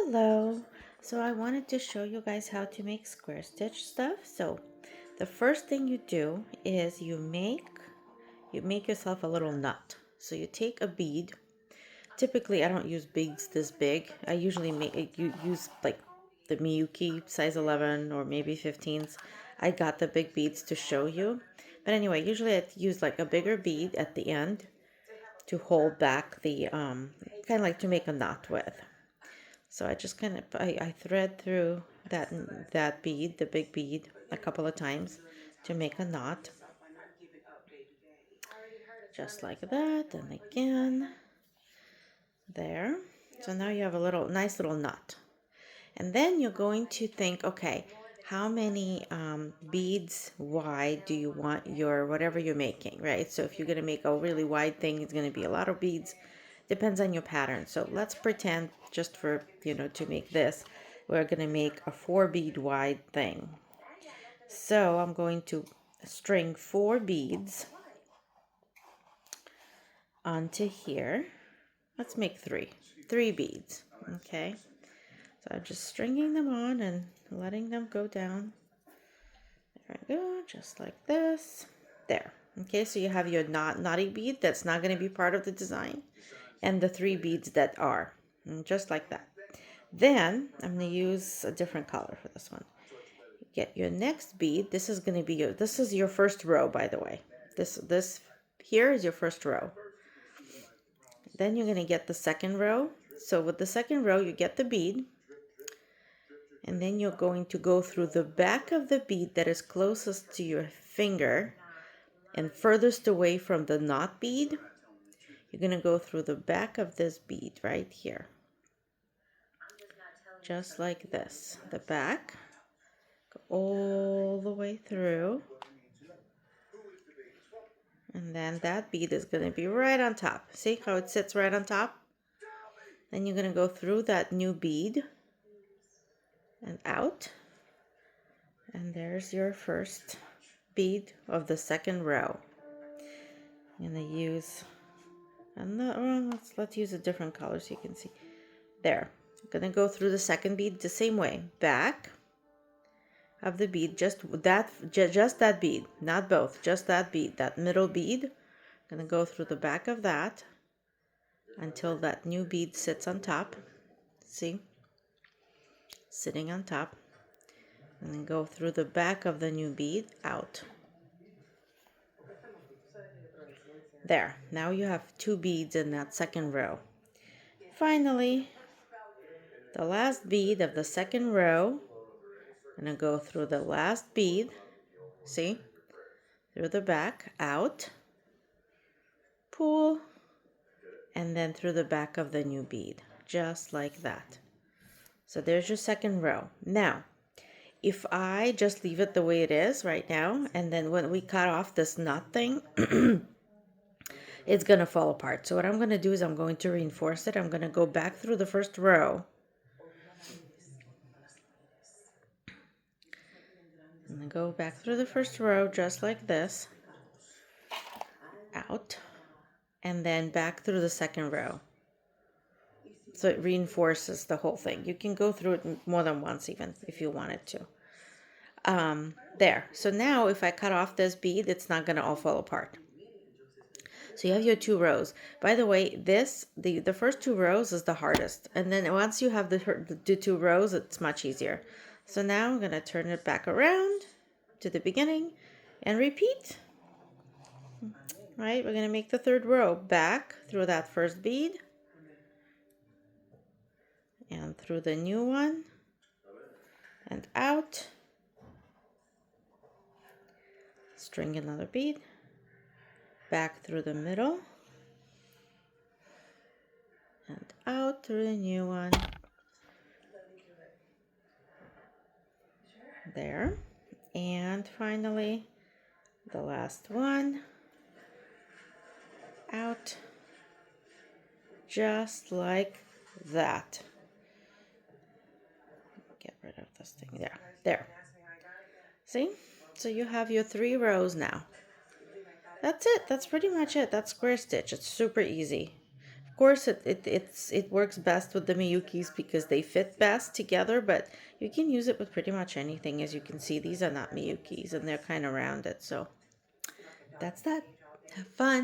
Hello. So I wanted to show you guys how to make square stitch stuff. So the first thing you do is you make yourself a little nut. So you take a bead. Typically I don't use beads this big. I usually use like the Miyuki size 11 or maybe 15s. I got the big beads to show you. But anyway, usually I use like a bigger bead at the end to hold back the kind of like to make a knot with. So I just kind of I thread through that bead, the big bead, a couple of times to make a knot. Just like that, and again, there. So now you have a nice little knot. And then you're going to think, okay, how many beads wide do you want your whatever you're making, right? So if you're going to make a really wide thing, it's going to be a lot of beads. Depends on your pattern. So let's pretend just for, to make this, we're going to make a 4 bead wide thing. So I'm going to string 4 beads onto here. Let's make 3 beads. Okay. So I'm just stringing them on and letting them go down. There we go, just like this. There. Okay, so you have your knotty bead that's not going to be part of the design, and the 3 beads that are, just like that. Then I'm going to use a different color for this one. Get your next bead. This is going to be this is your first row, by the way. This here is your first row. Then you're going to get the second row. So with the second row, you get the bead, and then you're going to go through the back of the bead that is closest to your finger and furthest away from the knot bead. You're going to go through the back of this bead right here. Just like this. The back. Go all the way through. And then that bead is going to be right on top. See how it sits right on top? Then you're going to go through that new bead and out. And there's your first bead of the second row. I'm going to use let's use a different color so you can see. There. I'm going to go through the second bead the same way. Back of the bead, just that bead, not both, just that bead, that middle bead. I'm going to go through the back of that until that new bead sits on top. See? Sitting on top. And then go through the back of the new bead out. There. Now you have 2 beads in that second row. Finally, the last bead of the second row. I'm going to go through the last bead. See? Through the back, out. Pull. And then through the back of the new bead. Just like that. So there's your second row. Now, if I just leave it the way it is right now, and then when we cut off this knot thing, it's going to fall apart. So what I'm going to do is I'm going to reinforce it. I'm going to go back through the first row. I'm going to go back through the first row just like this. Out. And then back through the second row. So it reinforces the whole thing. You can go through it more than once even if you wanted to. There. So now if I cut off this bead, it's not going to all fall apart. So you have your 2 rows. By the way, the first 2 rows is the hardest. And then once you have the 2 rows, it's much easier. So now I'm going to turn it back around to the beginning and repeat. Right? We're going to make the 3rd row back through that first bead. And through the new one. And out. String another bead. Back through the middle. And out through the new one. There. And finally, the last one. Out. Just like that. Get rid of this thing there. There. See? So you have your 3 rows now. That's it. That's pretty much it. That's square stitch. It's super easy. Of course, it works best with the Miyukis because they fit best together, but you can use it with pretty much anything. As you can see, these are not Miyukis and they're kind of rounded. So that's that. Have fun.